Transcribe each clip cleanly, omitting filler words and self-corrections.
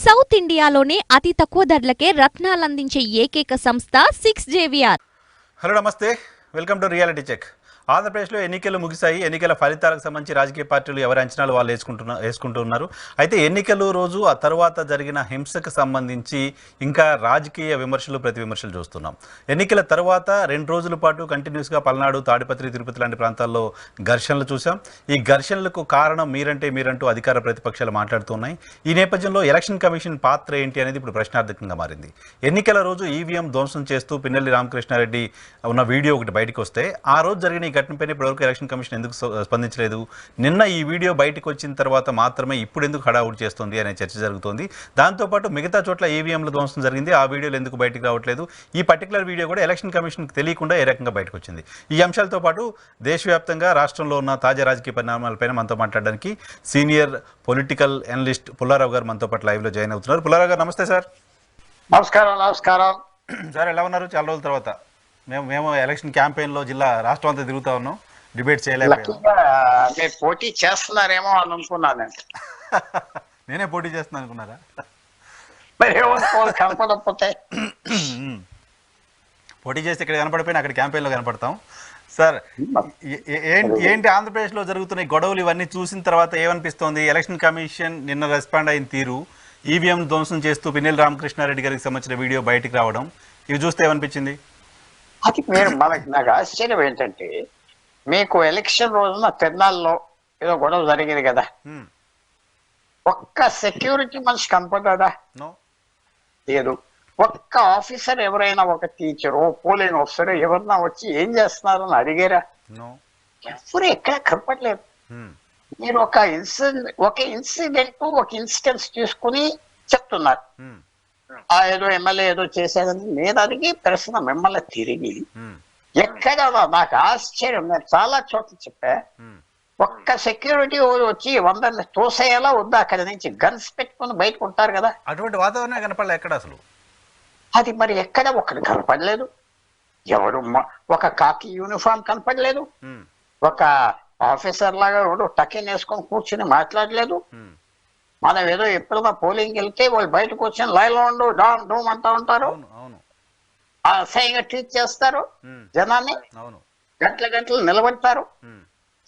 South ఇండియాలోనే అతి తక్కువ ధరలకే రత్నాలందించే ఏకైక సంస్థ 6JVR. హలో నమస్తే, వెల్కమ్ టు రియాలిటీ చెక్. ఆంధ్రప్రదేశ్లో ఎన్నికలు ముగిశాయి. ఎన్నికల ఫలితాలకు సంబంధించి రాజకీయ పార్టీలు ఎవరి అంచనాలు వాళ్ళు వేసుకుంటూ ఉన్నారు. అయితే ఎన్నికల రోజు ఆ తర్వాత జరిగిన హింసకు సంబంధించి ఇంకా రాజకీయ విమర్శలు ప్రతి విమర్శలు చూస్తున్నాం. ఎన్నికల తర్వాత 2 రోజుల పాటు కంటిన్యూస్గా పల్నాడు, తాడిపత్రి, తిరుపతి లాంటి ప్రాంతాల్లో ఘర్షణలు చూసాం. ఈ ఘర్షణలకు కారణం మీరంటూ అధికార ప్రతిపక్షాలు మాట్లాడుతున్నాయి. ఈ నేపథ్యంలో ఎలక్షన్ కమిషన్ పాత్ర ఏంటి అనేది ఇప్పుడు ప్రశ్నార్థకంగా మారింది. ఎన్నికల రోజు ఈవీఎం ధ్వంసం చేస్తూ పిన్నెల్లి రామకృష్ణారెడ్డి ఉన్న వీడియో ఒకటి బయటకు వస్తే ఆ రోజు జరిగిన ఘటనపైన ఇప్పటివరకు ఎలక్షన్ కమిషన్ ఎందుకు స్పందించలేదు? నిన్న ఈ వీడియో బయటకు వచ్చిన తర్వాత మాత్రమే ఇప్పుడు ఎందుకు హడావుడి చేస్తుంది అనే చర్చ జరుగుతోంది. దాంతోపాటు మిగతా చోట్ల ఈవీఎంల ధ్వంసం జరిగింది, ఆ వీడియోలు ఎందుకు బయటకు రావట్లేదు? ఈ పర్టికులర్ వీడియో కూడా ఎలక్షన్ కమిషన్కి తెలియకుండా ఏ రకంగా బయటకు వచ్చింది? ఈ అంశాలతో పాటు దేశవ్యాప్తంగా రాష్ట్రంలో ఉన్న తాజా రాజకీయ పరిణామాలపైన మనతో మాట్లాడడానికి సీనియర్ పొలిటికల్ అనలిస్ట్ పుల్లారావు గారు మనతో పాటు లైవ్లో జాయిన్ అవుతున్నారు. పుల్లారావు గారు నమస్తే సార్. నమస్కారం సార్, ఎలా ఉన్నారు? చాలా రోజుల తర్వాత మేము ఎలక్షన్ క్యాంపెయిన్లో రాష్ట్రం అంతా తిరుగుతా ఉన్నాం, డిబేట్ చేయలేకపోయాం. పోటీ చేస్తున్నారేమో అని అనుకున్నాను. నేనే పోటీ చేస్తున్నాను అనుకున్నారా? మరి కనపడకపోతే పోటీ చేస్తే ఇక్కడ కనపడిపోయినా అక్కడ క్యాంపెయిన్లో కనపడతాం. సార్, ఏంటి ఆంధ్రప్రదేశ్లో జరుగుతున్న గొడవలు ఇవన్నీ చూసిన తర్వాత ఏమనిపిస్తోంది? ఎలక్షన్ కమిషన్ నిన్న రెస్పాండ్ అయిన తీరు, ఈవీఎం ధ్వంసం చేస్తూ పిన్నెల్లి రామకృష్ణారెడ్డి గారికి సంబంధించిన వీడియో బయటికి రావడం, ఇవి చూస్తే ఏమనిపించింది? అది నాకు ఆశ్చర్యం ఏంటంటే, మీకు ఎలక్షన్ రోజున తిరునాళ్ళలో ఏదో గొడవ జరిగింది కదా, ఒక్క సెక్యూరిటీ మనిషి కనపడ్డా? లేదు. ఒక్క ఆఫీసర్ ఎవరైనా, ఒక టీచరు, పోలింగ్ ఆఫీసర్ ఎవరన్నా వచ్చి ఏం చేస్తున్నారని అడిగారా? ఎవరు ఎక్కడ కనపడలేదు. మీరు ఒక ఇన్సిడెన్స్ తీసుకుని చెప్తున్నారు. ఏదో ఎమ్మెల్యే ఏదో చేసేదని నేను అడిగి ప్రశ్న మిమ్మల్ని తిరిగి ఎక్కడ? నాకు ఆశ్చర్యం. నేను చాలా చోట్ల చెప్పా, ఒక్క సెక్యూరిటీ వచ్చి 100 తోసేయాలా వద్దా? అక్కడి నుంచి గన్స్ పెట్టుకుని బయటకు ఉంటారు కదా, అటువంటి వాతావరణం కనపడలే ఎక్కడ అసలు. అది మరి ఎక్కడ ఒకటి కనపడలేదు. ఎవరు ఒక కాకి యూనిఫామ్ కనపడలేదు, ఒక ఆఫీసర్ లాగా టకెన్ వేసుకొని కూర్చుని మాట్లాడలేదు. మనం ఏదో ఎప్పుడైనా పోలింగ్ వెళ్తే వాళ్ళు బయటకు వచ్చి లైన్లో ఉండు డామ్ డూమ్ అంటూ ఉంటారు, అసహ్యంగా ట్రీట్ చేస్తారు జనాన్ని, గంటలు నిలబడతారు.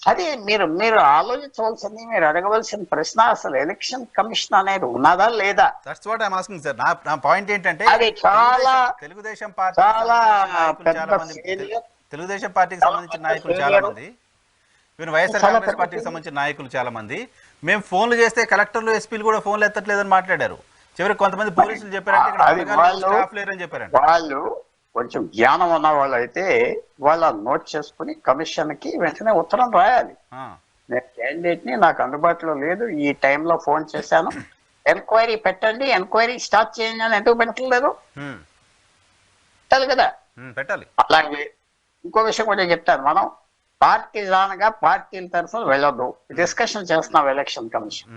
అది మీరు ఆలోచించవలసింది, మీరు అడగవలసిన ప్రశ్న, అసలు ఎలక్షన్ కమిషన్ అనేది ఉన్నదా లేదా? పాయింట్ ఏంటంటే, అది చాలా తెలుగుదేశం పార్టీకి సంబంధించిన నాయకులు చాలా మంది, వైఎస్ఆర్ కాంగ్రెస్ పార్టీకి సంబంధించిన నాయకులు చాలా మంది, మేము ఫోన్లు చేస్తే కలెక్టర్లు, ఎస్పీలు కూడా ఫోన్లు ఎత్తట్లేదని మాట్లాడారు. చివరికి కొంతమంది పోలీసులు చెప్పారంటే వాళ్ళు కొంచెం జ్ఞానం ఉన్న వాళ్ళు అయితే వాళ్ళ నోట్ చేసుకుని కమిషన్ కి వెంటనే ఉత్తరం రాయాలి. నేను క్యాండిడేట్ ని, నాకు అందుబాటులో లేదు, ఈ టైంలో ఫోన్ చేశాను, ఎంక్వైరీ పెట్టండి, ఎంక్వైరీ స్టార్ట్ చేయండి అని ఎందుకు పెట్టలేదు? పెట్టాలి కదా, పెట్టాలి. అలాగే ఇంకో విషయం కూడా చెప్తాను, మనం పార్టీజాన్గా పార్టీల తరఫున వెళ్ళొద్దు. డిస్కషన్ చేస్తున్నాం ఎలక్షన్ కమిషన్.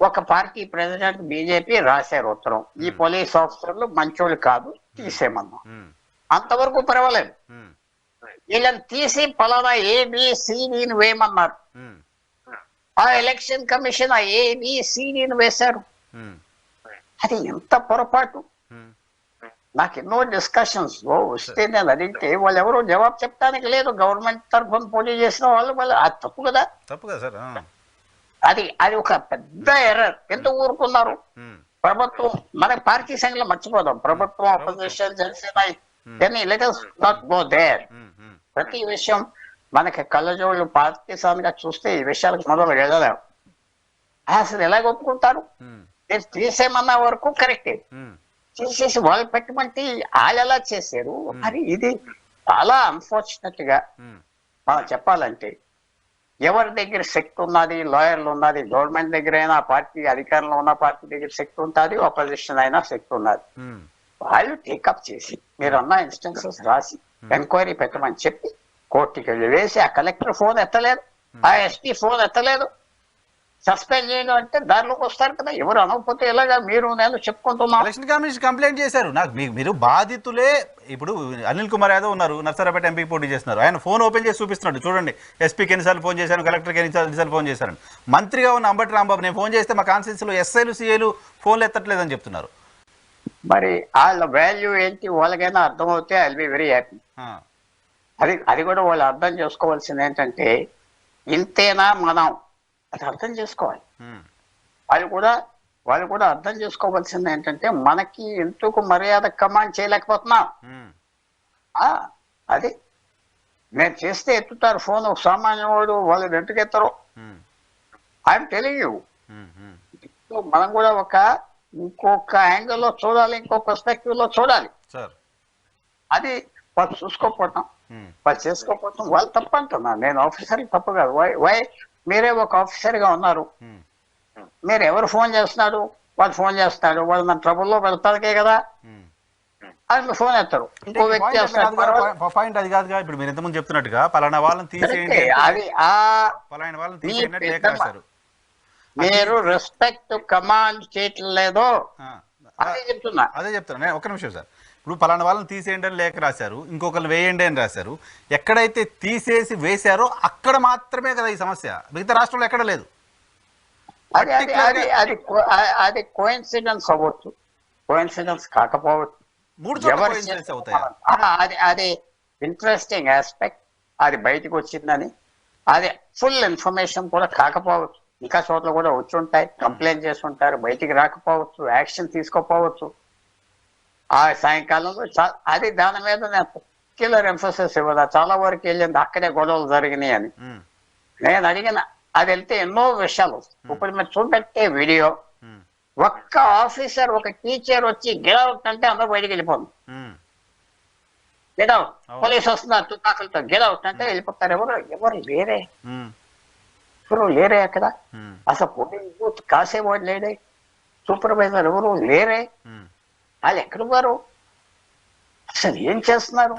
ఒక పార్టీ ప్రెసిడెంట్ బీజేపీ రాశారు ఉత్తరం, ఈ పోలీస్ ఆఫీసర్లు మంచోళ్ళు కాదు, తీసేయమన్నా. అంతవరకు పర్వాలేదు. వీళ్ళని తీసి పలానా ABCDని వేయమన్నారు. ఆ ఎలక్షన్ కమిషన్ ఆ ABCDని వేశారు. అది ఎంత పొరపాటు! నాకు ఎన్నో డిస్కషన్స్ లో వస్తే నేను అడిగితే వాళ్ళు ఎవరో జవాబు చెప్తానికి లేదు. గవర్నమెంట్ తరఫున పోటీ చేసిన వాళ్ళు అది తప్పు కదా. సార్, అది ఒక పెద్ద ఎర్రర్. ఎంత ఊరుకున్నారు? ప్రభుత్వం, మన పార్టీ సంఖ్యలో మర్చిపోదాం, ప్రభుత్వం, opposition, Janasena, let us not go there. ప్రతి విషయం మనకి కళ్ళజోళ్ళు పార్టీసాన్గా చూస్తే ఈ విషయాలకు మొదలు వెళ్ళలేము. అసలు ఎలాగ ఒప్పుకుంటారు? నేను తీసేమన్న వరకు కరెక్టే, చేసేసి వాళ్ళు పెట్టమంటే వాళ్ళు ఎలా చేశారు? మరి ఇది చాలా అన్ఫార్చునేట్ గా మనం చెప్పాలంటే, ఎవరి దగ్గర శక్తి ఉన్నది, లాయర్లు ఉన్నది, గవర్నమెంట్ దగ్గర అయినా, పార్టీ అధికారంలో ఉన్న పార్టీ దగ్గర శక్తి ఉంటుంది, ఆపోజిషన్ అయినా శక్తి ఉన్నది. వాళ్ళు టేకప్ చేసి మీరు అన్న ఇన్స్టెన్సెస్ రాసి ఎంక్వైరీ పెట్టమని చెప్పి కోర్టుకి వెళ్ళి వేసి, ఆ కలెక్టర్ ఫోన్ ఎత్తలేదు, ఆ SP ఫోన్ ఎత్తలేదు, సస్పెండ్ చేయడం అంటే దారిలోకి వస్తారు కదా, ఎవరు అనకపోతే ఎలాగా మీరు నేను చెప్పుకుంటున్నాం. ఎలక్షన్ కమిషన్ కంప్లైంట్ చేశారు. నాకు మీరు బాధితులే. ఇప్పుడు అనిల్ కుమార్ యాదవ్ ఉన్నారు, నర్సరాపేట ఎంపీ పోటీ చేస్తున్నారు. ఆయన ఫోన్ ఓపెన్ చేసి చూపిస్తున్నాడు, చూడండి ఎస్పీకి ఎన్నిసార్లు ఫోన్ చేశాను, కలెక్టర్కి ఎన్నిసార్లు ఫోన్ చేశాను. మంత్రిగా ఉన్న అంబటి రాంబాబు నేను ఫోన్ చేస్తే మా కాన్స్టిట్యూన్సీలో ఎస్ఐలు సిఐలు ఫోన్లు ఎత్తట్లేదని చెప్తున్నారు. మరి వాళ్ళ వాల్యూ ఏంటి వాళ్ళకైనా అర్థమవుతే I will be very happy. అది కూడా వాళ్ళు అర్థం చేసుకోవాల్సింది ఏంటంటే ఇంతేనా మనం, అది అర్థం చేసుకోవాలి. వాళ్ళు కూడా అర్థం చేసుకోవాల్సింది ఏంటంటే మనకి ఎందుకు మర్యాద కమాండ్ చేయలేకపోతున్నాం. అది నేను చేస్తే ఎత్తుతారు ఫోన్, సామాన్య వాడు వాళ్ళు ఎందుకు ఎత్తరు. I'm telling you. మనం కూడా ఇంకొక యాంగిల్లో చూడాలి, ఇంకో పర్స్పెక్టివ్ లో చూడాలి. అది వాళ్ళు చూసుకోకపోవటం, వాళ్ళు చేసుకోకపోవటం వాళ్ళు తప్పు అంటున్నారు. నేను ఆఫీసర్కి తప్పు కాదు. వై మీరే ఒక ఆఫీసర్ గా ఉన్నారు, మీరు ఎవరు ఫోన్ చేస్తున్నారు, వాళ్ళు ఫోన్ చేస్తాడు, వాళ్ళు మన ట్రబుల్లో పెడతానికే కదా అని ఫోన్ ఎత్తారు. ఇంకో వ్యక్తి పాయింట్ అది కాదుగా. ఇప్పుడు మీరు ఎంతమంది చెప్తున్నట్టుగా పలానా వాళ్ళని తీసేయండి, అది పలానా వాళ్ళని తీసేయండి లేఖ రాశారు. మీరు రెస్పెక్ట్ కమాండ్ చేయట్లేదో అదే చెప్తున్నా నేను. ఒక్క నిమిషం సార్. ఇప్పుడు పలానా వాళ్ళని తీసేయండి అని లేఖ రాశారు, ఇంకొకరిని వేయండి అని రాశారు. ఎక్కడైతే తీసేసి వేశారో అక్కడ మాత్రమే కదా ఈ సమస్య, మిగతా రాష్ట్రంలో ఎక్కడ లేదు. అది కోఇన్సిడెన్స్ అవ్వచ్చు, కోఇన్సిడెన్స్ కాకపోవచ్చు. అది ఇంట్రెస్టింగ్ ఆస్పెక్ట్, అది బయటకు వచ్చిందని, అది ఫుల్ ఇన్ఫర్మేషన్ కూడా కాకపోవచ్చు. ఇంకా చోట్ల కూడా వచ్చి ఉంటాయి, కంప్లైంట్ చేసి ఉంటారు, బయటికి రాకపోవచ్చు, యాక్షన్ తీసుకోపోవచ్చు. ఆ సాయంకాలంలో అది దాని మీద నేను పర్టిక్యులర్ ఎంఫోసిస్ ఇవ్వదా, చాలా వరకు వెళ్ళింది అక్కడే గొడవలు జరిగినాయి అని నేను అడిగిన. అది వెళ్తే ఎన్నో విషయాలు వస్తాయి. ఇప్పుడు మీరు చూపెట్టే వీడియో, ఒక్క ఆఫీసర్ ఒక టీచర్ వచ్చి గెలౌట్ అంటే అందరూ బయటికి వెళ్ళిపోతుంది. గెలౌట్, పోలీసు వస్తున్నారు తుపాకులతో, గెలౌట్ అంటే వెళ్ళిపోతారు. ఎవరు లేరే, ఎవరు లేరే అక్కడ. అసలు పోలింగ్ బూత్ కాసేవాడు లేడే, సూపర్వైజర్ ఎవరు లేరే, వాళ్ళు ఎక్కడ పోరు, అసలు ఏం చేస్తున్నారు.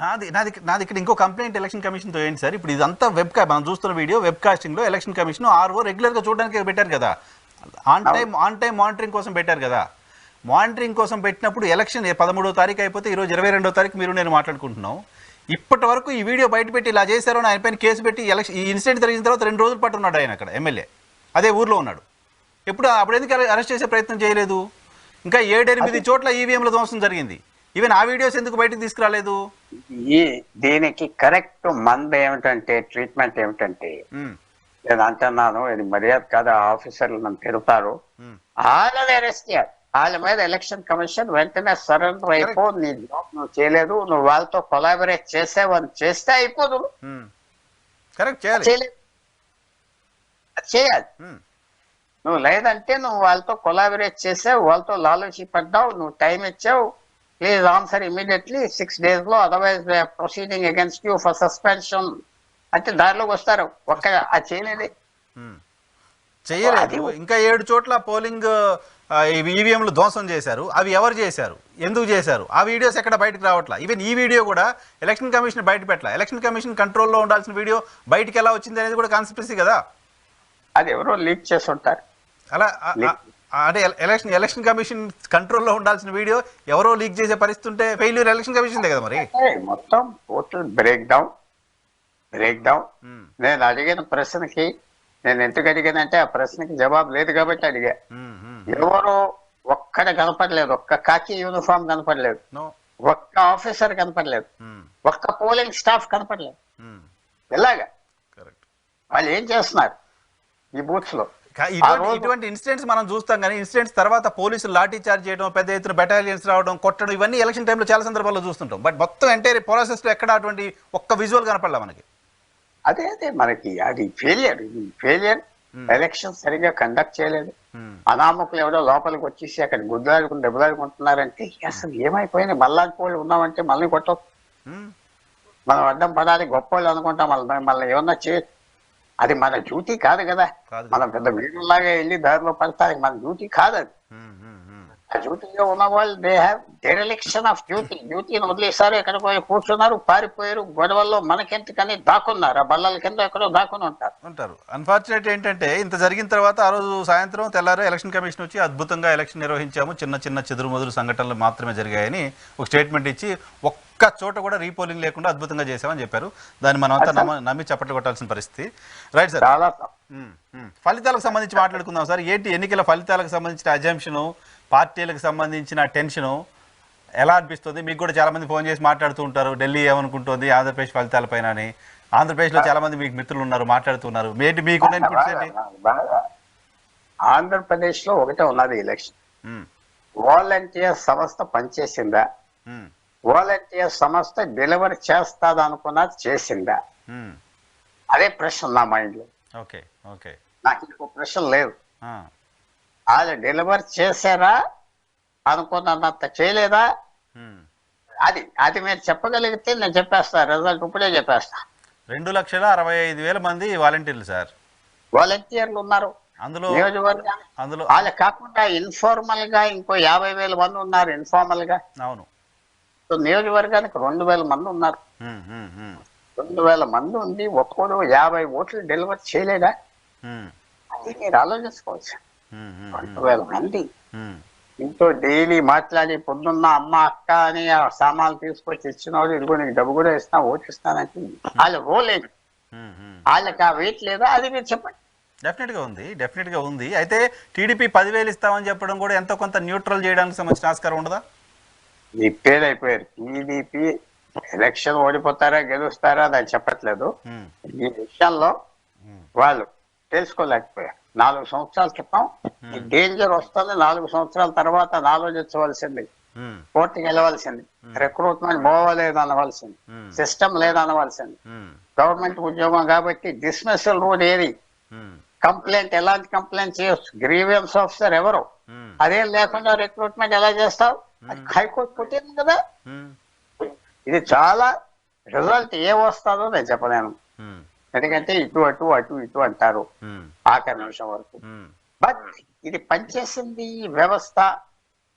నాది ఇక్కడ ఇంకో కంప్లైంట్ ఎలక్షన్ కమిషన్ తో ఏంటి సార్. ఇప్పుడు ఇదంతా మనం చూస్తున్న వీడియో వెబ్ కాస్టింగ్ లో ఎలక్షన్ కమిషన్ ఆర్ఓ రెగ్యులర్ గా చూడడానికి పెట్టారు కదా, ఆన్ టైం మానిటరింగ్ కోసం పెట్టారు కదా. మానిటరింగ్ కోసం పెట్టినప్పుడు ఎలక్షన్ 13వ తారీఖు అయిపోతే ఈరోజు 22వ తారీఖు మీరు నేను మాట్లాడుకుంటున్నాం. ఇప్పటి వరకు ఈ వీడియో బయట పెట్టి ఇలా చేశారో ఆయన పైన కేసు పెట్టి ఈ ఇన్సిడెంట్ జరిగిన తర్వాత 2 రోజుల పాటు ఉన్నాడు ఆయన అక్కడ ఎమ్మెల్యే, అదే ఊర్లో ఉన్నాడు. అప్పుడు ఎందుకు అరెస్ట్ చేసే ప్రయత్నం చేయలేదు? ఇంకా 7-8 చోట్ల ఈవీఎంల ధ్వంసం జరిగింది. ఈవెన్ ఆ వీడియోస్ ఎందుకు బయటకు తీసుకురాలేదు? దీనికి కరెక్ట్ మంద ఏమిటంటే, ట్రీట్మెంట్ ఏమిటంటే, నేను అంటున్నాను ఇది మర్యాద కాదు, ఆఫీసర్లు నన్ను తిరుగుతారు, వాళ్ళని అరెస్ట్ చేయాలి. వాళ్ళ మీద ఎలక్షన్ కమిషన్ వెంటనే సరెండర్ అయిపో, నీ జాబ్ నువ్వు చేయలేదు, నువ్వు వాళ్ళతో కొలాబరేట్ చేసావని చేస్తే అయిపోదు. చేయాలి. నువ్వు లేదంటే నువ్వు వాళ్ళతో కొలాబరేట్ చేసావు, వాళ్ళతో లాలూచి పడ్డావు, నువ్వు టైం ఇచ్చావు, ప్లీజ్ ఆన్సర్ ఇమీడియట్లీ 6 days లో, otherwise proceeding against you for suspension అంటే దారిలోకి వస్తారు. అది చేయలేదు. ఇంకా 7 చోట్ల పోలింగ్ ఈవీఎంలు ధ్వంసం చేశారు. అవి ఎవరు చేశారు, ఎందుకు చేశారు, ఆ వీడియోస్ ఎక్కడ బయటకు రావట్లా. ఈవెన్ ఈ వీడియో కూడా ఎలక్షన్ కమిషన్ బయట పెట్టలా. ఎలక్షన్ కమిషన్ కంట్రోల్లో ఉండాల్సిన వీడియో బయటకు ఎలా వచ్చింది అనేది కూడా కాన్స్పిరసీ కదా. అది ఎవరో లీక్ చేసి ఉంటారు. అలా అంటే ఎలక్షన్ కమిషన్ కంట్రోల్లో ఉండాల్సిన వీడియో ఎవరో లీక్ చేసే పరిస్థితి ఉంటే ఫెయిల్యూర్ ఎలక్షన్ కమిషన్ కదా. మరి మొత్తం టోటల్ బ్రేక్ డౌన్. నేను అడిగిన ప్రశ్నకి, నేను ఎందుకు అడిగానంటే ఆ ప్రశ్నకి జవాబు లేదు కాబట్టి అడిగా. ఎవరో ఒక్కడ కనపడలేదు, ఒక్క కాకి యూనిఫామ్ కనపడలేదు, ఒక్క ఆఫీసర్ కనపడలేదు, ఒక్క పోలింగ్ స్టాఫ్ కనపడలేదు. ఎలాగా వాళ్ళు ఏం చేస్తున్నారు ఈ బూత్స్ లో? ఇటువంటి ఇన్సిడెంట్స్ మనం చూస్తాం కానీ ఇన్సిడెంట్స్ తర్వాత పోలీసులు లాఠీ చార్జ్ చేయడం, పెద్ద ఎత్తున బెటాలియన్స్ రావడం, కొట్టడం, ఇవన్నీ ఎలక్షన్ టైంలో చాలా సందర్భాల్లో చూస్తుంటాం. బట్ మొత్తం ఎంటైర్ ప్రాసెస్ లో ఎక్కడ అటువంటి ఒక్క విజువల్ కనపడలే మనకి. అదే మనకి అది ఫెయిలియర్. ఎలక్షన్ సరిగ్గా కండక్ట్ చేయలేదు. అనామకులు ఎవరో లోపలికి వచ్చేసి అక్కడ గుద్దాడుకుని దెబ్బలాడుకుంటున్నారంటే అసలు ఏమైపోయినా మళ్ళాపోయి ఉన్నామంటే మళ్ళీ కొట్టవు. మనం అడ్డం పడాలి, గొప్ప వాళ్ళు అనుకుంటాం, మళ్ళీ ఏమన్నా చేయొచ్చు. అది మన డ్యూటీ కాదు కదా. మనం పెద్ద వీరులాగా వెళ్ళి దారిలో పడతానికి మన డ్యూటీ కాదు. డ్యూటీలో ఉన్న వాళ్ళు దే హ్యావ్ డెరిలిక్షన్ ఆఫ్ డ్యూటీని వదిలేసారు, ఎక్కడికి పోయి కూర్చున్నారు, పారిపోయారు, గొడవల్లో మనకెందుకని దాక్కున్నారు, ఆ బల్లల కింద ఎక్కడో దాక్కుని ఉంటారు. అన్ఫార్చునేట్ ఏంటంటే ఇంత జరిగిన తర్వాత ఆ రోజు సాయంత్రం తెల్లారు ఎలక్షన్ కమిషన్ వచ్చి అద్భుతంగా ఎలక్షన్ నిర్వహించాము, చిన్న చిన్న చెదురుమదురు సంఘటనలు మాత్రమే జరిగాయని ఒక స్టేట్మెంట్ ఇచ్చి ఒక్క చోట కూడా రీపోలింగ్ లేకుండా అద్భుతంగా చేశామని చెప్పారు. దాన్ని మనం అంతా నమ్మి చప్పట్లు కొట్టాల్సిన పరిస్థితి. రైట్ సార్, చాలా ఫలితాలకు సంబంధించి మాట్లాడుకుందాం సార్. ఏంటి ఎన్నికల ఫలితాలకు సంబంధించిన అజంప్షను, పార్టీలకు సంబంధించిన టెన్షను ఎలా అనిపిస్తుంది? మీకు కూడా చాలా మంది ఫోన్ చేసి మాట్లాడుతూ ఉంటారు, ఢిల్లీ ఏమనుకుంటుంది ఆంధ్రప్రదేశ్ ఫలితాలపైన అని. ఆంధ్రప్రదేశ్లో చాలా మంది మీకు మిత్రులు ఉన్నారు, మాట్లాడుతున్నారు. ఏంటి మీకున్న ఇన్పుట్స్ ఏంటి? ఆంధ్రప్రదేశ్ లో ఒకటే ఉన్నది ఎలక్షన్. వాలంటీర్ సంస్థ పనిచేసిందా, వాలంటీర్ సంస్థ డెలివరీ చేస్తాదా అనుకున్నది చేసిందా, అదే ప్రశ్న నా మైండ్ లో. ఓకే ఓకే, నాకు ఇంకో ప్రశ్న లేదు. వాళ్ళు డెలివరీ చేశారా, అనుకున్నంత చేయలేదా, అది అది మీరు చెప్పగలిగితే నేను చెప్పేస్తా, రిజల్ట్ ఇప్పుడే చెప్పేస్తా. 2,65,000 మంది వాలంటీర్లు సార్, వాలంటీర్లు ఉన్నారు అందులో నియోజకవర్గానికి. వాళ్ళు కాకుండా ఇన్ఫార్మల్ గా ఇంకో 50,000 మంది ఉన్నారు ఇన్ఫార్మల్ గా. అవును, సో నియోజకవర్గానికి 2,000 మంది ఉన్నారు. 2,000 మంది ఉంది, ఒక్కడు 50 ఓట్లు డెలివరీ చేయలేదా? అది మీరు ఆలోచించుకోవచ్చు. 2,000 మంది ఇంట్లో డైలీ మాట్లాడి పొద్దున్న అమ్మ అక్క అని ఆ సామాన్లు తీసుకొచ్చి ఇచ్చినవాడు, ఇదిగో నీకు డబ్బు కూడా ఇస్తా, ఓటు ఇస్తానంటే వాళ్ళ రోల్ ఏంటి, వాళ్ళకి ఆ వెయిట్ లేదా, అది మీరు చెప్పండి. డెఫినెట్ గా ఉంది. అయితే టీడీపీ 10,000 ఇస్తామని చెప్పడం కూడా ఎంతో కొంత న్యూట్రల్ చేయడానికి సంబంధించిన ఆస్కారం ఉండదా? నిప్పేదైపోయారు. టీడీపీ ఎలక్షన్ ఓడిపోతారా గెలుస్తారా అని చెప్పట్లేదు. ఈ విషయంలో వాళ్ళు తెలుసుకోలేకపోయారు. 4 సంవత్సరాల క్రితం ఈ డేంజర్ వస్తుంది, 4 సంవత్సరాల తర్వాత ఆలోచించవలసింది, కోర్టుకి వెళ్ళవలసింది, రిక్రూట్మెంట్ పోవలేదు అనవలసింది, సిస్టమ్ లేదనవలసింది, గవర్నమెంట్ ఉద్యోగం కాబట్టి డిస్మిసల్ రూల్ ఏది, కంప్లైంట్ ఎలాంటి కంప్లైంట్ చేయొచ్చు, గ్రీవియన్స్ ఆఫీసర్ ఎవరు, అదేం లేకుండా రిక్రూట్మెంట్ ఎలా చేస్తావు, అది హైకోర్టు పుట్టింది కదా. ఇది చాలా రిజల్ట్ ఏ వస్తుందో నేను చెప్పలేను, ఎందుకంటే ఇటు అటు అటు ఇటు అంటారు ఆఖరి నిమిషం వరకు. బట్ ఇది పనిచేసింది వ్యవస్థ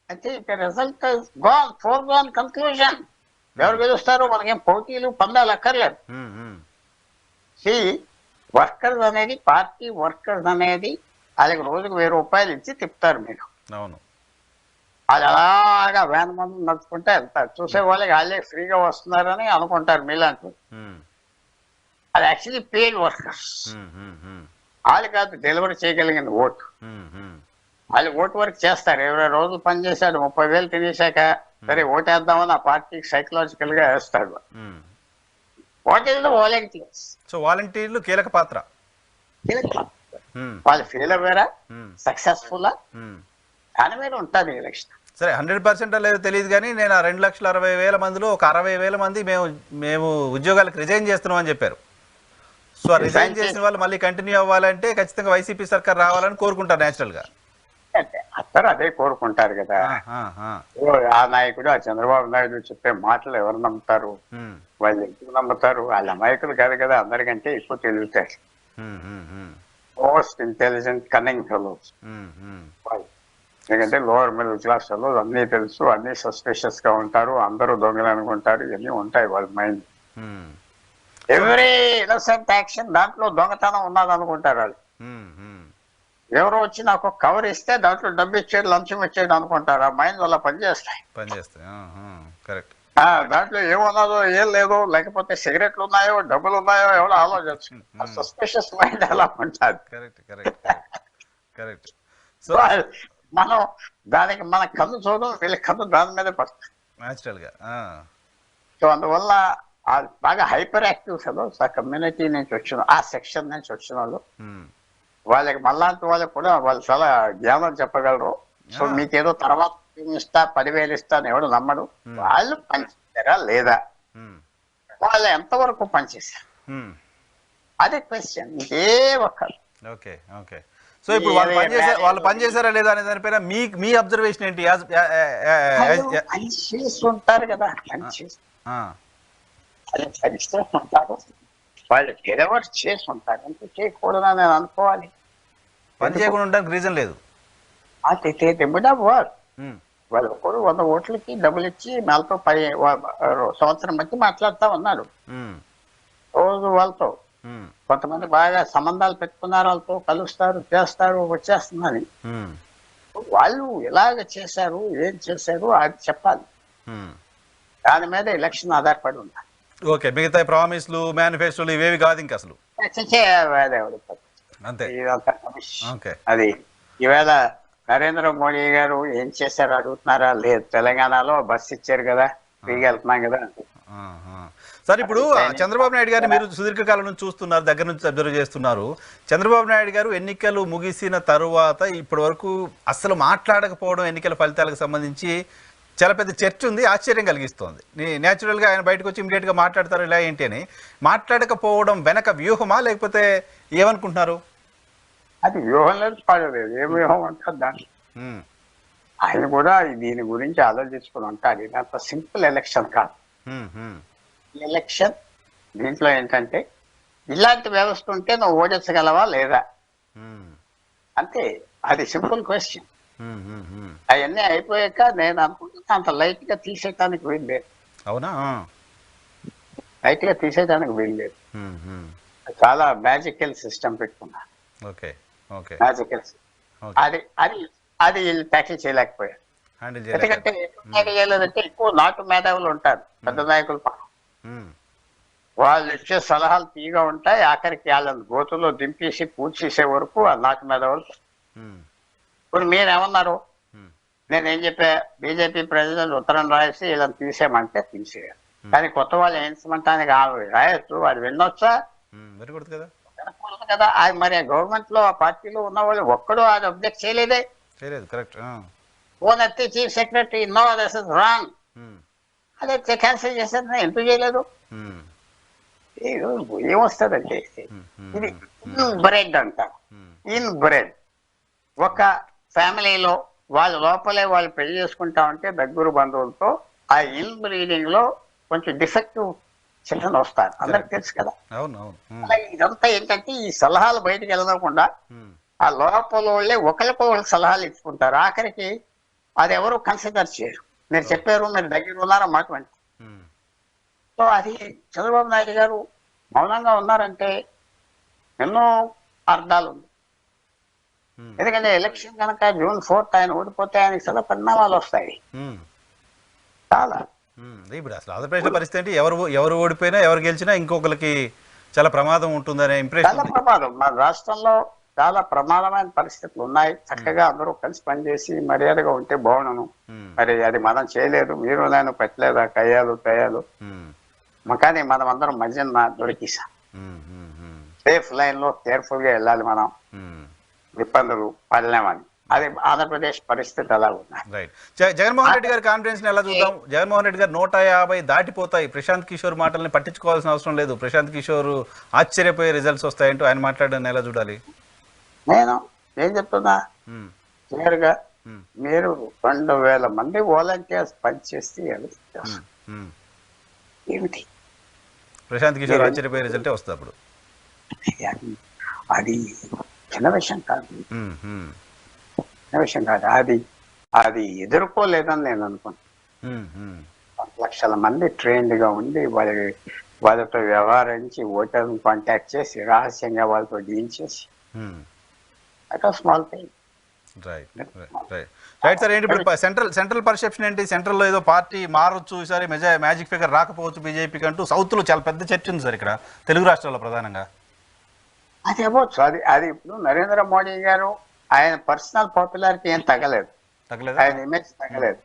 అంటే ఇక రిజల్ట్ గాన్, ఫోర్గాన్ కన్క్లూజన్. ఎవరు గెలుస్తారో మనకేం పోటీలు పందాలు అక్కర్లేదు. వర్కర్స్ అనేది, పార్టీ వర్కర్స్ అనేది వాళ్ళకి రోజుకు 1000 రూపాయలు ఇచ్చి తిప్పుతారు మీరు. అవును, అది అలాగా 1000 మంది నడుచుకుంటే వెళ్తారు. చూసే వాళ్ళకి వాళ్ళే ఫ్రీగా వస్తున్నారని అనుకుంటారు మీలాంటి. అది యాక్చువల్లీ పెయిడ్ వర్కర్స్. వాళ్ళు కాదు డెలివరీ చేయగలిగిన ఓటు. వాళ్ళు ఓటు వర్క్ చేస్తారు, 20 రోజులు పనిచేశాడు, 30,000 తినేశాక సరే ఓటేద్దామని ఆ పార్టీకి సైకలాజికల్ గా వేస్తాడు. What is the volunteers? So వాలంటీర్లు కీలక పాత్ర. వాళ్ళు ఫెయిల్ అవ్వారా, సక్సెస్ఫుల్ దాని మీద ఉంటుంది ఎలక్షన్. సరే 100% లేదో తెలియదు కానీ నేను ఆ 2,60,000 మందిలో ఒక 60,000 మంది మేము ఉద్యోగాలకు రిజైన్ చేస్తున్నాం అని చెప్పారు. సో రిజైన్ చేసిన వాళ్ళు మళ్ళీ కంటిన్యూ అవ్వాలంటే ఖచ్చితంగా వైసీపీ సర్కార్ రావాలని కోరుకుంటారు న్యాచురల్ గా. అందరూ అదే కోరుకుంటారు కదా. ఆ నాయకుడు, ఆ చంద్రబాబు నాయుడు చెప్పే మాటలు ఎవరు నమ్ముతారు? వాళ్ళు ఎందుకు నమ్ముతారు? వాళ్ళ అమాయకులు కాదు కదా, అందరికంటే ఎక్కువ తెలివితేటలు, మోస్ట్ ఇంటెలిజెంట్ కన్నింగ్ ఫెలోస్. ఎందుకంటే లోవర్ మిడిల్ క్లాస్ వాళ్ళు అన్నీ తెలుసు, అన్ని సస్పిషియస్ గా ఉంటారు, అందరూ దొంగలు అనుకుంటారు, ఇవన్నీ ఉంటాయి వాళ్ళ మైండ్. ఎవ్రీ ఇన్నోసెంట్ యాక్షన్ దాంట్లో దొంగతనం ఉన్నది అనుకుంటారు వాళ్ళు. ఎవరో వచ్చి నాకు కవర్ ఇస్తే దాంట్లో డబ్బు ఇచ్చేది, లంచం ఇచ్చేది అనుకుంటారు. ఆ మైండ్ వల్ల పనిచేస్తాయి. దాంట్లో ఏమున్నదో ఏం లేదో, లేకపోతే సిగరెట్లు ఉన్నాయో డబ్బులు ఉన్నాయో ఎవరో ఆలోచించు. సస్పిషియస్ మైండ్ ఎలా ఉంటుంది. మనం దానికి మన కన్ను చూడడం, వీళ్ళ కన్ను దాని మీద పడుతుంది న్యాచురల్ గా. సో అందువల్ల బాగా హైపర్ యాక్టివ్ ఫెలోస్, ఆ కమ్యూనిటీ నుంచి వచ్చిన, ఆ సెక్షన్ నుంచి వచ్చిన వాళ్ళు, వాళ్ళకి మళ్ళాంటి వాళ్ళకి కూడా వాళ్ళు చాలా జ్ఞానం చెప్పగలరు. సో మీకేదో తర్వాత ఇస్తా 10,000 ఇస్తా అని ఎవడు నమ్మడు. వాళ్ళు పనిచేశారా లేదా, వాళ్ళు ఎంతవరకు పనిచేశారు, అదే క్వశ్చన్. ఇంకే ఒక్కరు. Okay okay. సో ఇప్పుడు వాళ్ళు పనిచేశారా లేదా అనే దానిపైన మీ అబ్జర్వేషన్ ఏంటి? పని చేస్తుంటారు కదా, ఉంటారు, వాళ్ళు డెలివర్ చేసి ఉంటారు, అంటే చేయకూడదని నేను అనుకోవాలి. పని చేయకుండా ఉండడానికి రీజన్ లేదు. వర్క్ వాళ్ళు ఒక్కడు 100 ఓట్లకి డబ్బులు ఇచ్చి వాళ్ళతో సంవత్సరం బట్టి మాట్లాడుతూ ఉన్నాడు రోజు వాళ్ళతో. కొంతమంది బాగా సంబంధాలు పెట్టుకున్నారు, వాళ్ళతో కలుస్తారు, చేస్తారు, వచ్చేస్తుందని. వాళ్ళు ఎలాగ చేశారు, ఏం చేశారు అది చెప్పాలి. దాని మీద ఎలక్షన్ ఆధారపడి ఉండాలి. ఓకే, మిగతా ప్రామిస్లు మేనిఫెస్టోలు ఇవేవి కాదు ఇంకా అసలు. అంతే. ఓకే. అది ఈవేళ నరేంద్ర మోడీ గారు ఏం చేశారు అడుగుతున్నారా? లేదు. తెలంగాణలో బస్సు ఇచ్చారు కదా, ఫ్రీగా వెళ్తున్నాం కదా. సార్, ఇప్పుడు చంద్రబాబు నాయుడు గారిని మీరు సుదీర్ఘకాలం నుంచి చూస్తున్నారు, దగ్గర నుంచి అబ్జర్వ్ చేస్తున్నారు. చంద్రబాబు నాయుడు గారు ఎన్నికలు ముగిసిన తరువాత ఇప్పటి వరకు అసలు మాట్లాడకపోవడం, ఎన్నికల ఫలితాలకు సంబంధించి చాలా పెద్ద చర్చ ఉంది, ఆశ్చర్యం కలిగిస్తోంది. న్యాచురల్గా ఆయన బయటకు వచ్చి ఇమీడియట్గా మాట్లాడతారు ఇలా ఏంటి అని. మాట్లాడకపోవడం వెనక వ్యూహమా లేకపోతే ఏమనుకుంటున్నారు? అది వ్యూహం లేదు, పడలేదు. ఏ వ్యూహం అంటారు దాన్ని? ఆయన కూడా దీని గురించి ఆలోచించుకుని ఉంటాడు. ఇది అంత సింపుల్ ఎలక్షన్ కాదు. ఎలక్షన్ దీంట్లో ఏంటంటే ఇలాంటి వ్యవస్థ ఉంటే నువ్వు ఓడించగలవా లేదా అంతే. అది సింపుల్ క్వశ్చన్. అవన్నీ అయిపోయాక నేను అనుకుంటున్నా అంత లైట్ గా తీసేయటానికి వీల్లేదు. అవునా? లైట్ గా తీసేయడానికి వీల్లేదు. చాలా మ్యాజికల్ సిస్టమ్ పెట్టుకున్నా. మ్యాజికల్ అది అది అది వీళ్ళు ట్యాకిల్ చేయలేకపోయారు. ఎందుకంటే చేయలేదంటే ఎక్కువ నాటు మేధావులు ఉంటారు, పెద్ద నాయకులు. వాళ్ళు ఇచ్చే సలహాలు తీగా ఉంటాయి. ఆఖరికి వాళ్ళని గోతుల్లో దింపేసి పూజ చేసే వరకు ఆ నాటు మేధావులు. ఇప్పుడు మీరేమన్నారు? నేనేం చెప్పా? బీజేపీ ప్రెసిడెంట్ ఉత్తరం రాసి వీళ్ళని తీసేయమంటే తీసేయాలి. కానీ కొత్త వాళ్ళు ఏంచమంటానికి రాయొచ్చు, వాడు వినొచ్చా? కదా. అది మరి గవర్నమెంట్ లో ఆ పార్టీలో ఉన్న వాళ్ళు ఒక్కడు అది అబ్జెక్ట్ చేయలేదే. ఓనెత్తి chief secretary no this is wrong అదే క్యాన్సిల్ చేశారు. ఎందుకు చేయలేదు? ఏమొస్తుందంటే ఇది ఇన్బ్రెడ్ అంటారు. ఇన్బ్రెడ్. ఒక ఫ్యామిలీలో వాళ్ళ లోపలే వాళ్ళు పెళ్లి చేసుకుంటా ఉంటే దగ్గర బంధువులతో ఆ ఇన్బ్రీడింగ్ లో కొంచెం డిఫెక్టివ్ చిల్డ్రన్ వస్తారు, అందరికి తెలుసు కదా. అలాగే ఇదంతా ఏంటంటే ఈ సలహాలు బయటకు వెళ్ళకుండా ఆ లోపల వాళ్ళే ఒకరికి సలహాలు ఇచ్చుకుంటారు. ఆఖరికి అది ఎవరు కన్సిడర్ చేయరు. మీరు చెప్పారు, మీరు దగ్గర ఉన్నారా మాట అంటే. సో అది చంద్రబాబు నాయుడు గారు మౌనంగా ఉన్నారంటే ఎన్నో అర్థాలు ఉంది. ఎందుకంటే ఎలక్షన్ కనుక June 4th ఆయన ఓడిపోతే ఆయనకి చాలా పరిణామాలు వస్తాయి. చాలా. ఇప్పుడు అసలు ఆంధ్రప్రదేశ్ పరిస్థితి ఎవరు ఓడిపోయినా ఎవరు గెలిచినా ఇంకొకరికి చాలా ప్రమాదం ఉంటుందనే ఇంప్రెషన్. చాలా ప్రమాదం. మన రాష్ట్రంలో చాలా ప్రమాదమైన పరిస్థితులు ఉన్నాయి. చక్కగా అందరూ కలిసి పనిచేసి మర్యాదగా ఉంటే బాగుండను. మరి అది మనం చేయలేదు, మీరు నేను పెట్టలేదా కయ్యాలు తయాలు. కానీ మనం అందరం మధ్యన దొరికిసాం. సేఫ్ లైన్ లో కేర్ఫుల్ గా వెళ్ళాలి. మనం ఇబ్బందులు పడలేమని. అది ఆంధ్రప్రదేశ్ పరిస్థితి అలా ఉన్నాయి. జగన్మోహన్ రెడ్డి గారి కాన్ఫిడెన్స్ ఎలా చూద్దాం? జగన్మోహన్ రెడ్డి గారు 150 దాటిపోతాయి, ప్రశాంత్ కిషోర్ మాటల్ని పట్టించుకోవాల్సిన అవసరం లేదు, ప్రశాంత్ కిషోర్ ఆశ్చర్యపోయే రిజల్ట్స్ వస్తాయంటూ ఆయన మాట్లాడడాన్ని ఎలా చూడాలి? నేను ఏం చెప్తున్నా క్లియర్గా, మీరు 2,000 మంది వాలంటీర్స్ పనిచేస్తే ఏమిటి? ప్రశాంత్ కిషోర్ ఆశ్చర్యపోయే రిజల్టే వస్తుంది అప్పుడు. అది చిన్న విషయం కాదు, చిన్న విషయం కాదు. అది ఎదుర్కోలేదని నేను అనుకున్నాను. 1 లక్షల మంది ట్రైన్డ్ గా ఉండి వాళ్ళతో వ్యవహరించి ఓటర్ని కాంటాక్ట్ చేసి రహస్యంగా వాళ్ళతో డీల్ చేసి స్మాల్ థింగ్. Right sir. ఏంటి ఇప్పుడు సెంట్రల్ పర్సెప్షన్ ఏంటి? సెంట్రల్లో ఏదో పార్టీ మారొచ్చు, ఈసారి మ్యాజిక్ ఫిగర్ రాకపోవచ్చు బీజేపీకి అంటూ సౌత్ లో చాలా పెద్ద చర్చ ఉంది సార్ ఇక్కడ తెలుగు రాష్ట్రాల్లో ప్రధానంగా. అది అవ్వచ్చు. అది ఇప్పుడు నరేంద్ర మోడీ గారు ఆయన పర్సనల్ పాపులారిటీ ఏం తగ్గలేదు, ఆయన ఇమేజ్ తగ్గలేదు.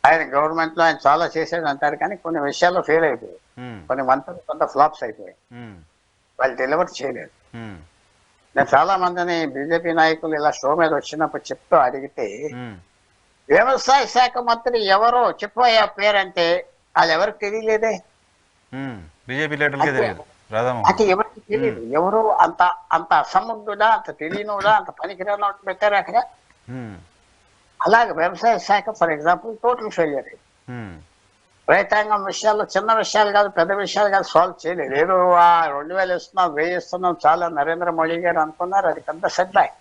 ఆయన గవర్నమెంట్ లో ఆయన చాలా చేసేది అంటారు, కానీ కొన్ని విషయాల్లో ఫెయిల్ అయిపోయాయి, కొన్ని మంత్రులు కొంత ఫ్లాప్స్ అయిపోయాయి, వాళ్ళు డెలివర్ చేయలేదు. నేను చాలా మందిని బీజేపీ నాయకులు ఇలా షో మీద వచ్చినప్పుడు చెప్తూ అడిగితే వ్యవసాయ శాఖ మంత్రి ఎవరో చెప్పబోయే పేరంటే వాళ్ళు ఎవరికి తెలియలేదే. బీజేపీ లీడర్లకే తెలియదు, అంటే ఎవరికి తెలియదు. ఎవరు అంత అసమర్థుడా, అంత తెలియనుడా, అంత పనికిరానట్టు పెట్టారు అక్కడ. అలాగే వ్యవసాయ శాఖ ఫర్ ఎగ్జాంపుల్ టోటల్ ఫెయిలియర్. రైతాంగం విషయాల్లో చిన్న విషయాలు కాదు, పెద్ద విషయాలు కాదు, సాల్వ్ చేయలేదు. ఏదో 2,000 ఇస్తున్నాం, 1,000 ఇస్తున్నాం చాలా నరేంద్ర మోడీ గారు అనుకున్నారు, అది పెద్ద సెట్ బ్యాక్.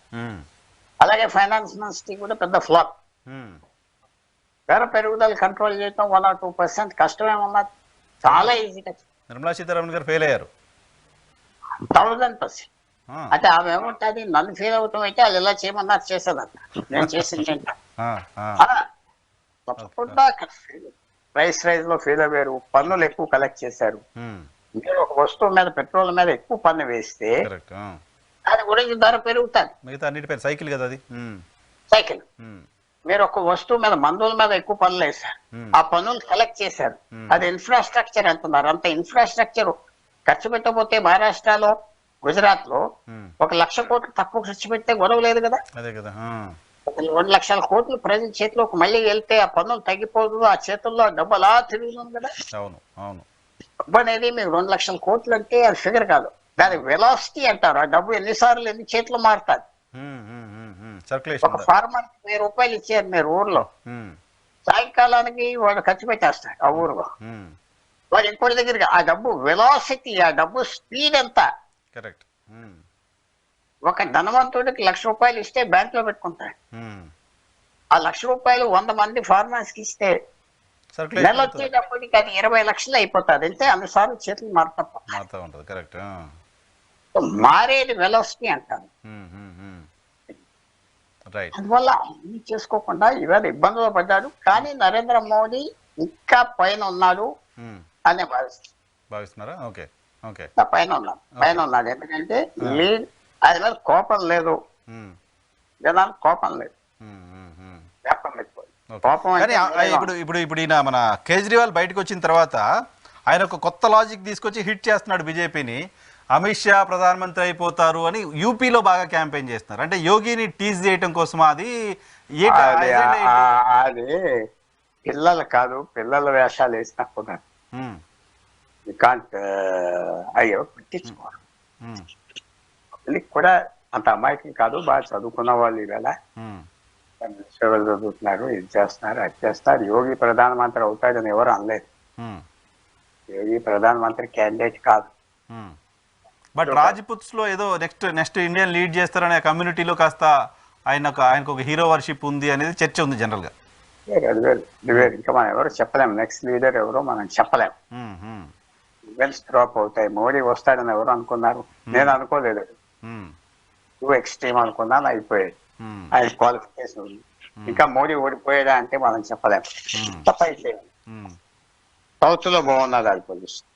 అలాగే ఫైనాన్స్ మినిస్ట్రీ కూడా పెద్ద ఫ్లాప్. ధర పెరుగుదల కంట్రోల్ చేయటం 1 or 2% కష్టమేమన్నది, చాలా ఈజీగా. నిర్మలా సీతారామన్ గారు ఫెయిల్ అయ్యారు. 1000%. అంటే ఆమె ఏముంటుంది, నన్ను ఫెయిల్ అవుతాం అయితే వాళ్ళు ఇలా చేయమన్నారు చేసేదంట, నేను చేసింది తప్పకుండా. ప్రైస్ రైజ్ లో ఫెయిల్ అయ్యారు, పన్నులు ఎక్కువ కలెక్ట్ చేశారు. మీరు ఒక వస్తువు మీద పెట్రోల్ మీద ఎక్కువ పన్ను వేస్తే దాని గురించి ధర పెరుగుతుంది. మిగతా అన్నిటిపై సైకిల్ కదా అది, సైకిల్. మీరు ఒక వస్తువు మీద మందుల మీద ఎక్కువ పన్నులు వేశారు, ఆ పన్నులు కలెక్ట్ చేశారు, అది ఇన్ఫ్రాస్ట్రక్చర్ అంటున్నారు. అంత ఇన్ఫ్రాస్ట్రక్చర్ ఖర్చు పెట్టకపోతే మహారాష్ట్రలో, గుజరాత్ లో 1,00,000 కోట్లు తక్కువ ఖర్చు పెడితే గొడవ లేదు కదా. అదే కదా. 2,00,000 కోట్లు ప్రజల చేతిలోకి మళ్ళీ వెళ్తే ఆ పన్నులు తగ్గిపోదు, ఆ చేతుల్లో డబ్బు అలా తిరుగుతుంది కదా. అవును అవును. డబ్బు అనేది మీకు 2,00,000 కోట్లు అంటే అది ఫిగర్ కాదు, దాని వెలాసిటీ అంటారు. ఆ డబ్బు ఎన్నిసార్లు ఎన్ని చేతులు మారుతుంది. ఒక ఫార్మర్ 1000 రూపాయలు ఇచ్చారు మీరు ఊర్లో, సాయంకాలానికి వాడు ఖర్చు పెట్టేస్తాడు ఆ ఊర్లో. వాడు ఇంకోటి దగ్గరికి ఆ డబ్బు వెలాసిటీ, ఆ డబ్బు స్పీడ్ ఎంత. కరెక్ట్. ఒక ధనవంతుడికి 1,00,000 రూపాయలు ఇస్తే బ్యాంక్ లో పెట్టుకుంటాడు. ఆ 1,00,000 రూపాయలు 100 మంది ఫార్మర్స్ కి ఇస్తే నెల వచ్చేటప్పటికి అది 20 లక్షలు అయిపోతుంది. అంటే అన్నిసార్లు చేతులు మారుతా ఉంటుంది. కరెక్ట్. మారేది వెలాసిటీ అంటారు. అందువల్ల అన్ని చేసుకోకుండా ఇవాళ ఇబ్బందులు పడ్డాడు. కానీ నరేంద్ర మోడీ ఇంకా పైన ఉన్నాడు అనే భావిస్తున్నారా? Okay okay. పైన ఉన్నాడు. ఎందుకంటే లీడ్ ఆయన మీద కోపం లేదు, జనానికి కోపం లేదు. ఇప్పుడు ఈయన మన కేజ్రీవాల్ బయటకు వచ్చిన తర్వాత ఆయన ఒక కొత్త లాజిక్ తీసుకొచ్చి హిట్ చేస్తున్నాడు బీజేపీని. అమిత్ షా ప్రధానమంత్రి అయిపోతారు అని యూపీలో బాగా క్యాంపెయిన్ చేస్తున్నారు. అంటే యోగిని టీజ్ చేయటం కోసమా? అది అది పిల్లలు కాదు, పిల్లల వేషాలు వేసినప్పుడు అయ్యో పట్టించుకోరు. పిల్లకి కూడా అంత అమాయకం కాదు, బాగా చదువుకున్న వాళ్ళు ఈవేళ సేవలు చదువుతున్నారు, ఇది చేస్తున్నారు, అది చేస్తారు. యోగి ప్రధానమంత్రి అవుతాడని ఎవరు అనలేదు. యోగి ప్రధానమంత్రి క్యాండిడేట్ కాదు. బట్ రాజ్పుత్స్ లో ఏదో నెక్స్ట్ ఇండియన్ లీడ్ చేస్తారనే కమ్యూనిటీలో కాస్త ఆయనకు ఒక హీరో వర్షిప్ ఉంది అనేది చర్చ ఉంది జనరల్ గా. ఇంకా మనం ఎవరు చెప్పలేం, నెక్స్ట్ లీడర్ ఎవరో మనం చెప్పలేం. ఈవెంట్స్ డ్రాప్ అవుతాయి. మోడీ వస్తాడని ఎవరు అనుకున్నారు? నేను అనుకోలేదు. టూ ఎక్స్ట్రీమ్ అనుకున్నాను, అయిపోయాడు. ఆయన క్వాలిఫికేషన్ ఇంకా మోడీ ఓడిపోయాడా అంటే మనం చెప్పలేం. తప్పైతే సౌత్ లో బాగున్నది అది పొజిషన్.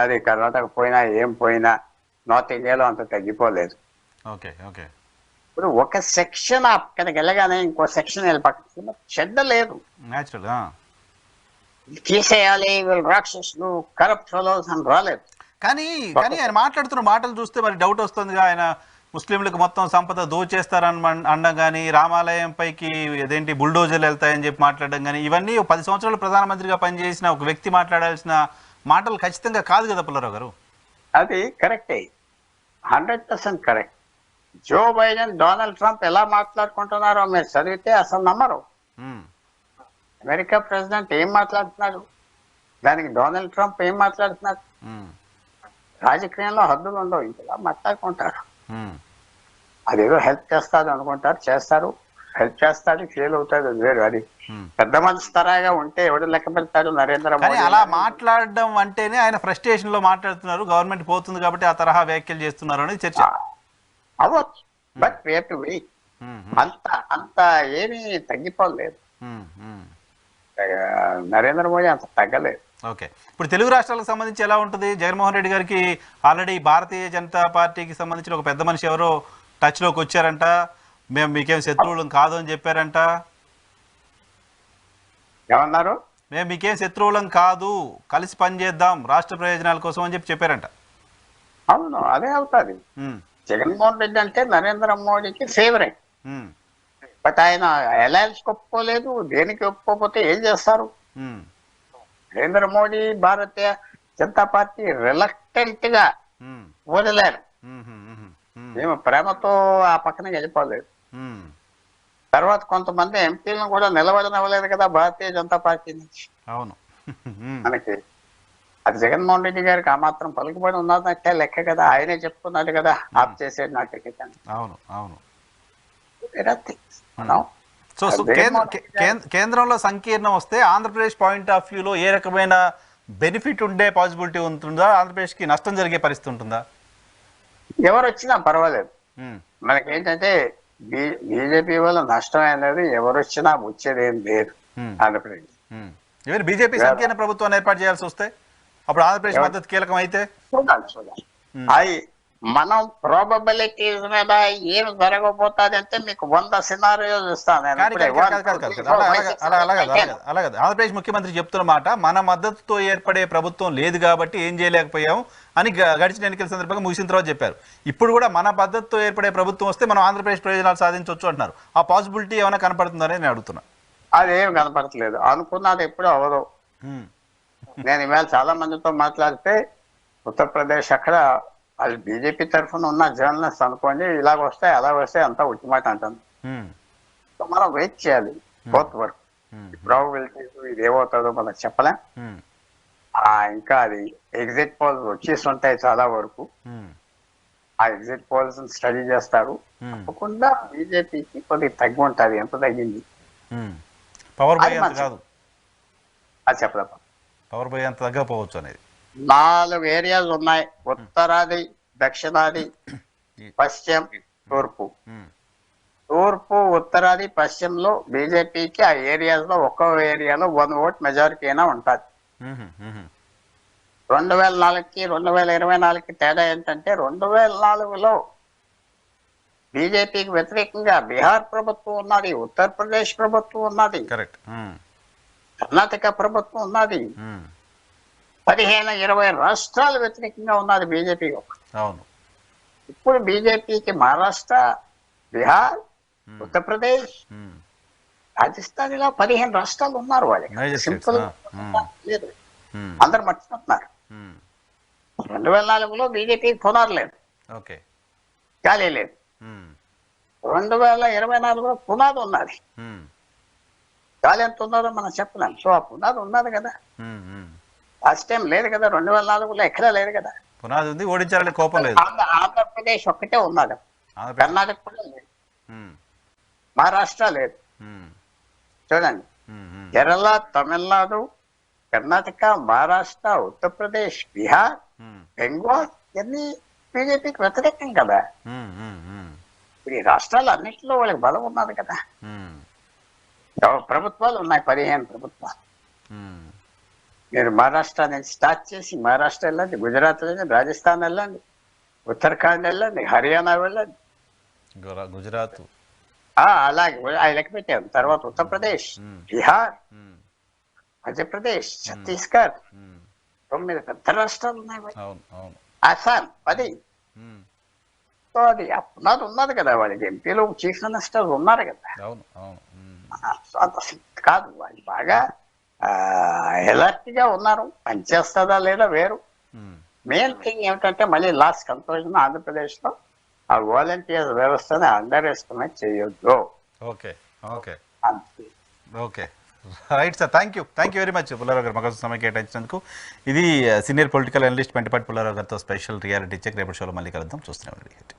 అది కర్ణాటక పోయినా ఏం పోయినా నార్త్ ఇండియాలో అంత తగ్గిపోలేదు. ఇప్పుడు ఒక సెక్షన్ అక్కడికి వెళ్ళగానే ఇంకో సెక్షన్ వెళ్ళి పక్కన చెడ్డ లేదు, తీసేయాలి వీళ్ళు రాక్షసులు కరప్ట్ ఫెలోస్ అని రాలేదు. కానీ ఆయన మాట్లాడుతున్న మాటలు చూస్తే మరి డౌట్ వస్తుందిగా. ఆయన ముస్లింలకు మొత్తం సంపద దోచేస్తారని అనడం కానీ, రామాలయం పైకి ఏదేంటి బుల్డోజర్లు వెళ్తాయని చెప్పి మాట్లాడడం కానీ, ఇవన్నీ 10 సంవత్సరాలు ప్రధానమంత్రిగా పనిచేసిన ఒక వ్యక్తి మాట్లాడాల్సిన మాటలు ఖచ్చితంగా కాదు కదా పుల్లారావు గారు. అది కరెక్టే, 100% correct. Joe Biden, Donald Trump ఎలా మాట్లాడుకుంటున్నారో మీరు చదివితే అసలు నమ్మరు. అమెరికా ప్రెసిడెంట్ ఏం మాట్లాడుతున్నాడు, దానికి డొనాల్డ్ ట్రంప్ ఏం మాట్లాడుతున్నాడు. రాజకీయంలో హద్దులు ఉండవు, ఇంతలా మాట్లాడుకుంటారు. అదేదో హెల్ప్ చేస్తాడు అనుకుంటారు, చేస్తారు, హెల్ప్ చేస్తాడు, ఫెయిల్ అవుతాడు, అది వేరు. అది పెద్ద మనసు తరాగా ఉంటే ఎవడు లెక్క పెడతాడు నరేంద్ర మోడీ. అలా మాట్లాడడం అంటేనే ఆయన ఫ్రస్ట్రేషన్ లో మాట్లాడుతున్నారు, గవర్నమెంట్ పోతుంది కాబట్టి ఆ తరహా వ్యాఖ్యలు చేస్తున్నారు అనేది చర్చ అవ్వచ్చు. But we have to wait. అంత ఏమీ తగ్గిపోలేదు నరేంద్ర మోడీ, అంత తగ్గలేదు. ఓకే. ఇప్పుడు తెలుగు రాష్ట్రాలకు సంబంధించి ఎలా ఉంటుంది? జగన్మోహన్ రెడ్డి గారికి ఆల్రెడీ భారతీయ జనతా పార్టీకి సంబంధించిన ఒక పెద్ద మనిషి ఎవరో టచ్ లోకి వచ్చారంట, మేము మీకేం శత్రువులం కాదు అని చెప్పారంట. ఏమన్నారు? మేము మీకేం శత్రువులం కాదు, కలిసి పనిచేద్దాం రాష్ట్ర ప్రయోజనాల కోసం అని చెప్పారంట. అవును, అదే అవుతుంది. జగన్మోహన్ రెడ్డి అంటే నరేంద్ర మోడీకి ఫేవరెట్. బట్ ఆయన అలయన్స్ ఒప్పుకోలేదు, దేనికి ఒప్పుకోకపోతే ఏం చేస్తారు? నరేంద్ర మోడీ భారతీయ జనతా పార్టీ రిలక్టెంట్ గా వదిలేరు. మేము ప్రేమతో ఆ పక్కన వెళ్ళిపోలేదు. తర్వాత కొంతమంది ఎంపీలను కూడా నిలబడనివ్వలేదు కదా భారతీయ జనతా పార్టీ నుంచి. అవును, మనకి అది జగన్మోహన్ రెడ్డి గారికి ఆ మాత్రం పలుకుబడి ఉన్నదంటే లెక్క కదా. ఆయనే చెప్పుకున్నాడు కదా, ఆప్ చేసేది నా టికెట్ అని. అవును అవును. సో కేంద్రంలో సంకీర్ణం వస్తే ఆంధ్రప్రదేశ్ పాయింట్ ఆఫ్ వ్యూలో ఏ రకమైన బెనిఫిట్ ఉండే పాసిబిలిటీ ఉంటుందా? ఆంధ్రప్రదేశ్కి నష్టం జరిగే పరిస్థితి ఉంటుందా? ఎవరు వచ్చినా పర్వాలేదు. మనకేంటంటే బీజేపీ వల్ల నష్టం అనేది ఎవరు వచ్చినా వచ్చేది ఏం లేదు ఆంధ్రప్రదేశ్. ఈవెన్ బీజేపీ సంకీర్ణ ప్రభుత్వాన్ని ఏర్పాటు చేయాల్సి వస్తే అప్పుడు ఆంధ్రప్రదేశ్ మద్దతు కీలకం అయితే చూడాలి. అది మనం ప్రాబబిలిటీస్ మీద ఏం జరగబోతుంది అంటే మీకు 100 సినారియోస్ ఇస్తాను నేను. అలాగే ఆంధ్రప్రదేశ్ ముఖ్యమంత్రి చెప్తున్న మాట, మన మద్దతుతో ఏర్పడే ప్రభుత్వం లేదు కాబట్టి ఏం చేయలేకపోయాం అని గడిచిన ఎన్నికల సందర్భంగా ముగిసిన తర్వాత చెప్పారు. ఇప్పుడు కూడా మన మద్దతుతో ఏర్పడే ప్రభుత్వం వస్తే మనం ఆంధ్రప్రదేశ్ ప్రయోజనాలు సాధించవచ్చు అంటున్నారు. ఆ పాసిబిలిటీ ఏమైనా కనపడుతుందని నేను అడుగుతున్నా. అదేం కనపడట్లేదు. అనుకున్నది ఎప్పుడు అవ్వదు. నేను ఇవాళ చాలా మందితో మాట్లాడితే ఉత్తరప్రదేశ్ అక్కడ వాళ్ళు బీజేపీ తరఫున ఉన్న జర్నలిస్ట్ అనుకోండి, ఇలాగ వస్తే అలా వస్తే అంతా ఉచిమాట అంటాను. సో మనం వెయిట్ చేయాలి బోత్ వర్క్. ప్రాబబిలిటీస్ ఇది ఏమవుతుందో మనం చెప్పలేం. ఇంకా అది ఎగ్జిట్ పోల్స్ వచ్చేసి ఉంటాయి చాలా వరకు. ఆ ఎగ్జిట్ పోల్స్ స్టడీ చేస్తారు. తప్పకుండా బీజేపీకి కొద్దిగా తగ్గి ఉంటుంది. ఎంత తగ్గింది అది చెప్పలేం. పవర్ బై అంత తగ్గకపోవచ్చు అనేది 4 ఏరియాస్ ఉన్నాయి: ఉత్తరాది, దక్షిణాది, పశ్చిమ, తూర్పు. తూర్పు, ఉత్తరాది, పశ్చిమలో బీజేపీకి ఆ ఏరియాస్ లో ఒక్కో ఏరియాలో 1 ఓట్ మెజారిటీ అయినా ఉంటుంది. 2004కి 2024కి తేడా ఏంటంటే 2004లో బీజేపీకి వ్యతిరేకంగా బీహార్ ప్రభుత్వం ఉన్నది, ఉత్తరప్రదేశ్ ప్రభుత్వం ఉన్నది, కర్ణాటక ప్రభుత్వం ఉన్నది, 15-20 రాష్ట్రాలు వ్యతిరేకంగా ఉన్నది బీజేపీ. ఇప్పుడు బీజేపీకి మహారాష్ట్ర, బీహార్, ఉత్తరప్రదేశ్, రాజస్థాన్ ఇలా 15 రాష్ట్రాలు ఉన్నారు. వాళ్ళకి సింపుల్ లేదు, అందరు మర్చిపోతున్నారు. 2004లో బీజేపీ పునాది లేదు, గాలి లేదు. 2024లో పునాది ఉన్నది, గాలి ఎంత ఉన్నదో మనం చెప్పలేం. సో ఆ పునాది ఉన్నది కదా, లాస్ట్ టైం లేదు కదా, 2004లో ఎక్కడా లేదు కదా. పునాది ఉంది, ఓడించాలని కోపం లేదు. ఆంధ్రప్రదేశ్ ఒక్కటే ఉన్నది, కర్ణాటక కూడా లేదు, మహారాష్ట్ర లేదు. చూడండి, కేరళ, తమిళనాడు, కర్ణాటక, మహారాష్ట్ర, ఉత్తరప్రదేశ్, బీహార్, బెంగాల్ ఇవన్నీ బీజేపీకి వ్యతిరేకం కదా. ఇప్పుడు ఈ రాష్ట్రాలు అన్నింటిలో వాళ్ళకి బలం ఉన్నది కదా. ప్రభుత్వాలు ఉన్నాయి, 15 ప్రభుత్వాలు. మీరు మహారాష్ట్ర నుంచి స్టార్ట్ చేసి మహారాష్ట్ర వెళ్ళండి, గుజరాత్ వెళ్ళండి, రాజస్థాన్ వెళ్ళండి, ఉత్తరాఖండ్ వెళ్ళండి, హర్యానా వెళ్ళండి, గుజరాత్ అలాగే లెక్క పెట్టారు. తర్వాత ఉత్తరప్రదేశ్, బీహార్, మధ్యప్రదేశ్, ఛత్తీస్గఢ్, 9 పెద్ద రాష్ట్రాలు ఉన్నాయి. అస్సాం 10. సో అది పునాది ఉన్నది కదా, వాళ్ళకి ఎంపీలు, చీఫ్ మినిస్టర్స్ ఉన్నారు కదా. అంత కాదు, వాళ్ళు బాగా ఎలర్ట్ గా ఉన్నారు. పనిచేస్తుందా లేదా వేరు. మెయిన్ థింగ్ ఏమిటంటే మళ్ళీ లాస్ట్ కంక్లూజన్, ఆంధ్రప్రదేశ్ లో ఆ వాలంటీర్స్ వ్యవస్థని అండర్ ఎస్టిమేట్ చేయొద్దు. Right sir, thank you very much Pullarao గారు మాకు సమయం కేటాయించినందుకు. ఇది senior political analyst Pentapati Pullarao గారితో స్పెషల్ రియాలిటీ చెక్. రేపటి షోలో మళ్ళీ కలుద్దాం, చూస్తూనే ఉండండి.